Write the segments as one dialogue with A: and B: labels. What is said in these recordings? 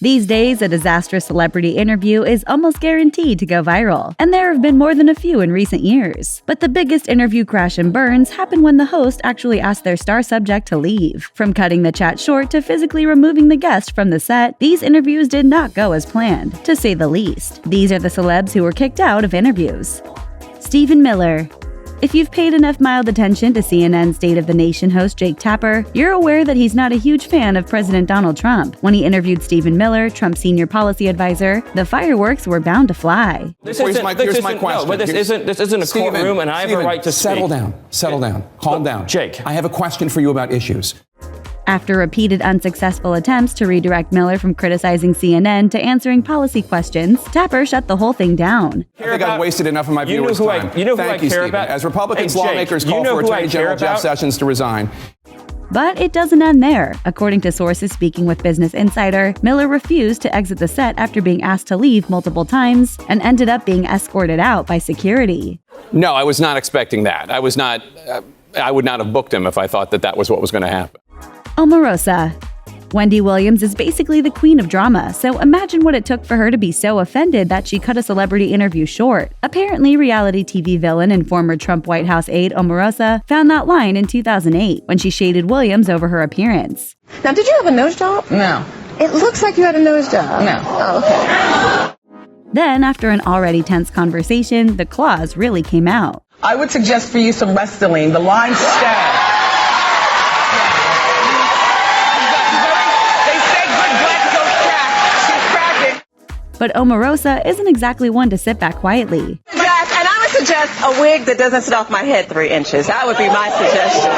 A: These days, a disastrous celebrity interview is almost guaranteed to go viral, and there have been more than a few in recent years. But the biggest interview crash and burns happened when the host actually asked their star subject to leave. From cutting the chat short to physically removing the guest from the set, these interviews did not go as planned, to say the least. These are the celebs who were kicked out of interviews. Stephen Miller. If you've paid enough mild attention to CNN State of the Nation host Jake Tapper, you're aware that he's not a huge fan of President Donald Trump. When he interviewed Stephen Miller, Trump's senior policy advisor, the fireworks were bound to fly.
B: Here's my question. No, but this isn't a courtroom, and I have a right to speak.
C: Settle down. Calm down.
B: Jake.
C: I have a question for you about issues.
A: After repeated unsuccessful attempts to redirect Miller from criticizing CNN to answering policy questions, Tapper shut the whole thing down.
C: I think I've wasted enough of my viewers' time.
B: You know who I care
C: Stephen.
B: about?
C: As Republicans,
B: Hey, Jake,
C: lawmakers call for Attorney General Jeff Sessions to resign.
A: But it doesn't end there. According to sources speaking with Business Insider, Miller refused to exit the set after being asked to leave multiple times and ended up being escorted out by security.
D: No, I was not expecting that. I would not have booked him if I thought that was what was going to happen.
A: Omarosa. Wendy Williams is basically the queen of drama, so imagine what it took for her to be so offended that she cut a celebrity interview short. Apparently, reality TV villain and former Trump White House aide Omarosa found that line in 2008 when she shaded Williams over her appearance.
E: Now, did you have a nose job?
F: No.
E: It looks like you had a nose job.
F: No.
E: Oh, okay.
A: Then, after an already tense conversation, the claws really came out.
F: I would suggest for you some Restylane. The line stay.
A: But Omarosa isn't exactly one to sit back quietly.
E: Jeff, and I would suggest a wig that doesn't sit off my head 3 inches. That would be my suggestion.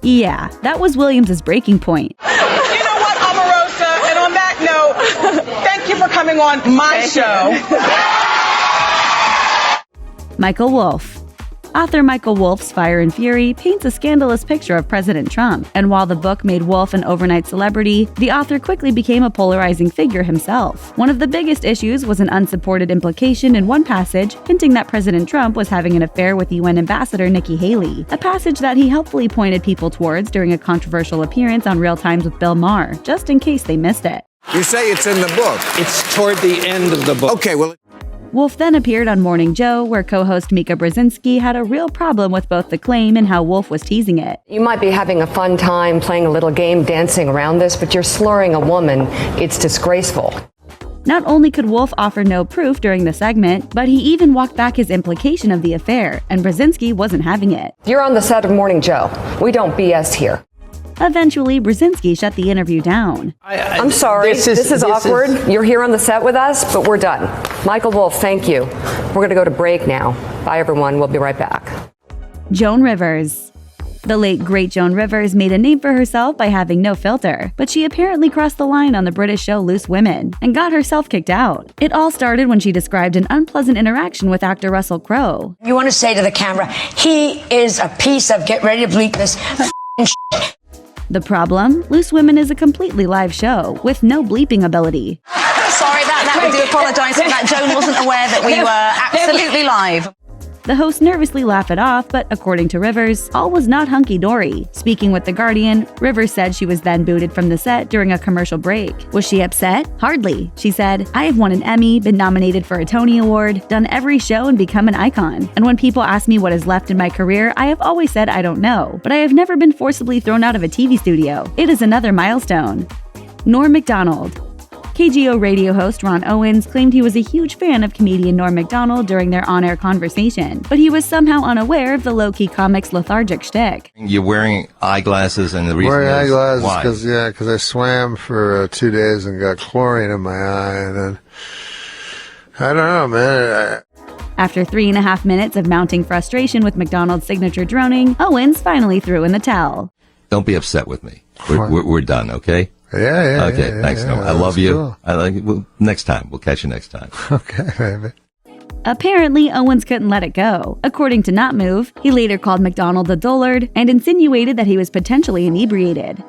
A: Yeah, that was Williams' breaking point.
F: You know what, Omarosa? And on that note, thank you for coming on my show.
A: Michael Wolff. Author Michael Wolff's Fire and Fury paints a scandalous picture of President Trump, and while the book made Wolff an overnight celebrity, the author quickly became a polarizing figure himself. One of the biggest issues was an unsupported implication in one passage hinting that President Trump was having an affair with UN Ambassador Nikki Haley, a passage that he helpfully pointed people towards during a controversial appearance on Real Times with Bill Maher, just in case they missed it.
G: You say it's in the book.
D: It's toward the end of the book.
G: Okay, well...
A: Wolff then appeared on Morning Joe, where co-host Mika Brzezinski had a real problem with both the claim and how Wolff was teasing it.
H: You might be having a fun time playing a little game dancing around this, but you're slurring a woman. It's disgraceful.
A: Not only could Wolff offer no proof during the segment, but he even walked back his implication of the affair, and Brzezinski wasn't having it.
H: You're on the set of Morning Joe. We don't BS here.
A: Eventually, Brzezinski shut the interview down.
H: I'm sorry, this is awkward. You're here on the set with us, but we're done. Michael Wolff, thank you. We're going to go to break now. Bye, everyone. We'll be right back.
A: Joan Rivers. The late, great Joan Rivers made a name for herself by having no filter, but she apparently crossed the line on the British show Loose Women and got herself kicked out. It all started when she described an unpleasant interaction with actor Russell Crowe.
I: You want to say to the camera, he is a piece of, get ready to bleep this,
A: The problem? Loose Women is a completely live show with no bleeping ability.
E: Sorry about that. We do apologise for that. Joan wasn't aware that we were absolutely live.
A: The host nervously laughed it off, but according to Rivers, all was not hunky-dory. Speaking with The Guardian, Rivers said she was then booted from the set during a commercial break. Was she upset? Hardly. She said, "I have won an Emmy, been nominated for a Tony Award, done every show and become an icon. And when people ask me what is left in my career, I have always said I don't know. But I have never been forcibly thrown out of a TV studio. It is another milestone." Norm MacDonald. KGO radio host Ron Owens claimed he was a huge fan of comedian Norm MacDonald during their on-air conversation, but he was somehow unaware of the low-key comic's lethargic shtick.
J: You're wearing eyeglasses, and the reason
K: wearing
J: is
K: eyeglasses
J: why?
K: because I swam for 2 days and got chlorine in my eye, and then I don't know, man.
A: After 3.5 minutes of mounting frustration with MacDonald's signature droning, Owens finally threw in the towel.
J: Don't be upset with me. We're done, okay?
K: Yeah.
J: Okay, thanks. No, I love you. Cool. I like you. Next time. We'll catch you next time.
K: Okay, baby.
A: Apparently, Owens couldn't let it go. According to Not Move, he later called MacDonald a dullard and insinuated that he was potentially inebriated.